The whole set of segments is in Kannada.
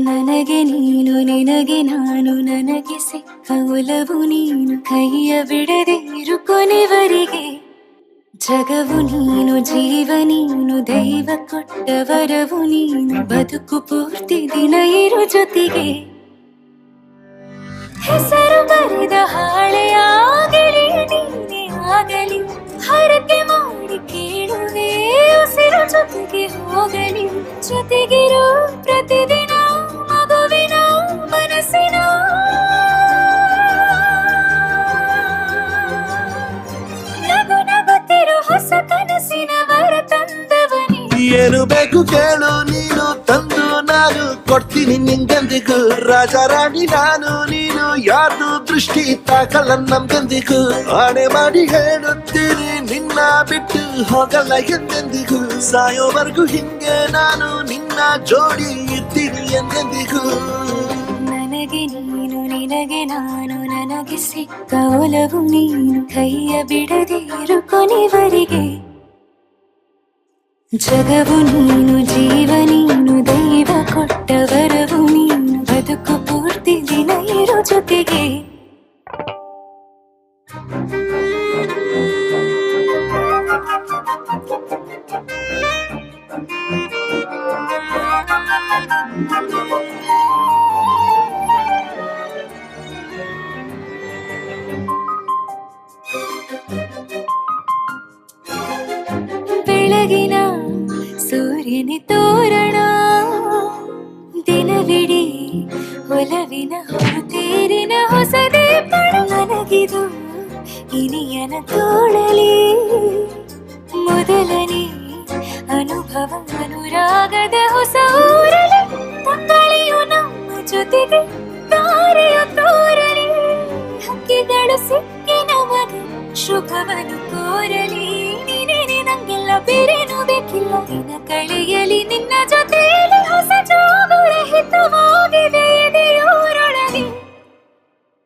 ನನಗೆ ನೀನು ನಿನಗೆ ನಾನು ನನಗೆ ಸಿಕ್ಕ ಒಲವು ನೀನು ಕೈಯ ಬಿಡದೆ ಇರು ಕೊನೆವರೆಗೆ ಜಗವು ನೀನು ಜೀವ ನೀನು ದೈವ ಕೊಟ್ಟ ವರವು ನೀನು ಬದುಕು ಪೂರ್ತಿ ದಿನ ಇರು ಜೊತೆಗೆ ಹೆಸರು ಬರೆದ ಹಾಳೆಯಾಗಲಿ ನೀನೇ ಆಗಲಿ ಹರಕೆ ಮಾಡಿ ಕೇಳುವೆ ಉಸಿರು ಜೊತೆಗೆ ಹೋಗಲಿ ಜೊತೆಗಿರೋ ಪ್ರತಿದಿನ ಮಗುವಿನ ಮನಸ್ಸಿನ ನಗು ನಗುತ್ತಿರೋ ಹೊಸ ಕನಸಿನ ವರ ತಂದವನಿ ಏನು ಬೇಕು ಕೇಳು ನೀನು ತಂದು ನಾನು ಕೊಡ್ತೀನಿ ನಿಂಗೆಂದಿಗೂ ರಾಜ ರಾಣಿ ನಾನು ನೀನು ಯಾರ್ದು ದೃಷ್ಟಿ ತಾಕಲ್ಲ ನಮ್ಗೆಂದಿಗೂ ಆಣೆ ಮಾಡಿ ಹೇಳುತ್ತೀನಿ ನಿನ್ನ ಬಿಟ್ಟು ಹೋಗಲ್ಲ ಎಂದೆಂದಿಗೂ ಸಾಯೋವರೆಗೂ ಹಿಂಗೆ ನಾನು ನಿನ್ನ ಜೋಡಿ ಇರ್ತೀನಿ ಎಂದೆಂದಿಗೂ ನನಗೆ ನೀನು ನಿನಗೆ ನಾನು ನನಗೆ ಸಿಕ್ಕ ಒಲವು ನೀನು ಕೈಯ ಬಿಡದೆ ಇರು ಕೊನೆವರೆಗೆ ಜಗವು ನೀನು ಜೀವ ನೀನು ದೈವ ಕೊಟ್ಟ ವರವು ನೀನು ಬದುಕು ಪೂರ್ತಿ ದಿನ ಇರೋ ಜೊತೆಗೆ ಬೆಳಗಿನ ಸೂರ್ಯನ ತೋರಣ ದಿನವಿಡೀ ಒಲವಿನ ಹೊರತೇರಿನ ಹೊಸದೇ ಪಡ ನನಗಿದು ಇನಿಯನ ತೋಳಲಿ ಮೊದಲನೇ ಅನುಭವ ಅನುರಾಗದ ಹೊಸ ಊರಲಿ ತಂಗಳಿಯು ನಮ್ಮ ಜೊತೆಗೆ ತಾರೆಯ ತೋರಲಿ ಹಕ್ಕಿಗಳು ಸಿಕ್ಕಿ ನಮಗೆ ಶುಭವನ್ನು ಕೋರಲಿ ನೀನೇನೆ ನಂಗೆಲ್ಲ ಬೇರೇನು ಬೇಕಿಲ್ಲ ದಿನ ಕಳೆಯಲಿ ನಿನ್ನ ಜೊತೆಯಲ್ಲಿ ಹೊಸ ಜೋಗುಳ ಹಿತವಾಗಿದೆ ಎದೆಯೋರೊಳಗೆ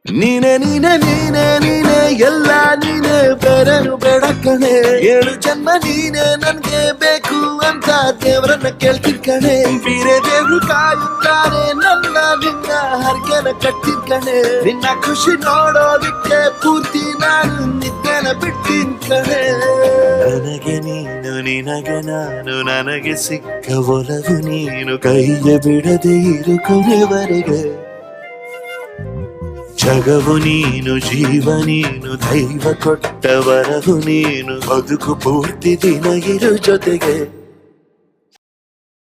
ನೀನೆ ನೀನೆ ನೀನೆ ನೀನೆ ಎಲ್ಲ ನೀನೆ ಬೇರೆನು ಬೇಡ ಕಣೆ ಏಳು ಜನ್ಮ ನೀನೆ ನನ್ಗೆ ಬೇಕು ಅಂತ ದೇವರನ್ನ ಕೇಳ್ತೀನಿ ಕಣೆ ಬೇರೆ ದೇವ್ರು ಕಾಯುತ್ತಾರೆ ನನ್ನ ನಿನ್ನ ಹರ್ಗೆನ ಕಟ್ತೀನಿ ಕಣೆ ನಿನ್ನ ಖುಷಿ ನೋಡೋದಕ್ಕೆ ಪೂರ್ತಿ ನಾನು ನಿದ್ದೆನ ಬಿಡ್ತೀನಿ ಕಣೆ ನನಗೆ ನೀನು ನಿನಗೆ ನಾನು ನನಗೆ ಸಿಕ್ಕ ಒಲವು ನೀನು ಕೈಯ ಬಿಡದೆ ಇರು ಕೊನೆವರೆಗೆ ಜಗವು ನೀನು ಜೀವ ನೀನು ದೈವ ಕೊಟ್ಟ ವರವು ನೀನು ಬದುಕು ಪೂರ್ತಿ ದಿನ ಇರು ಜೊತೆಗೆ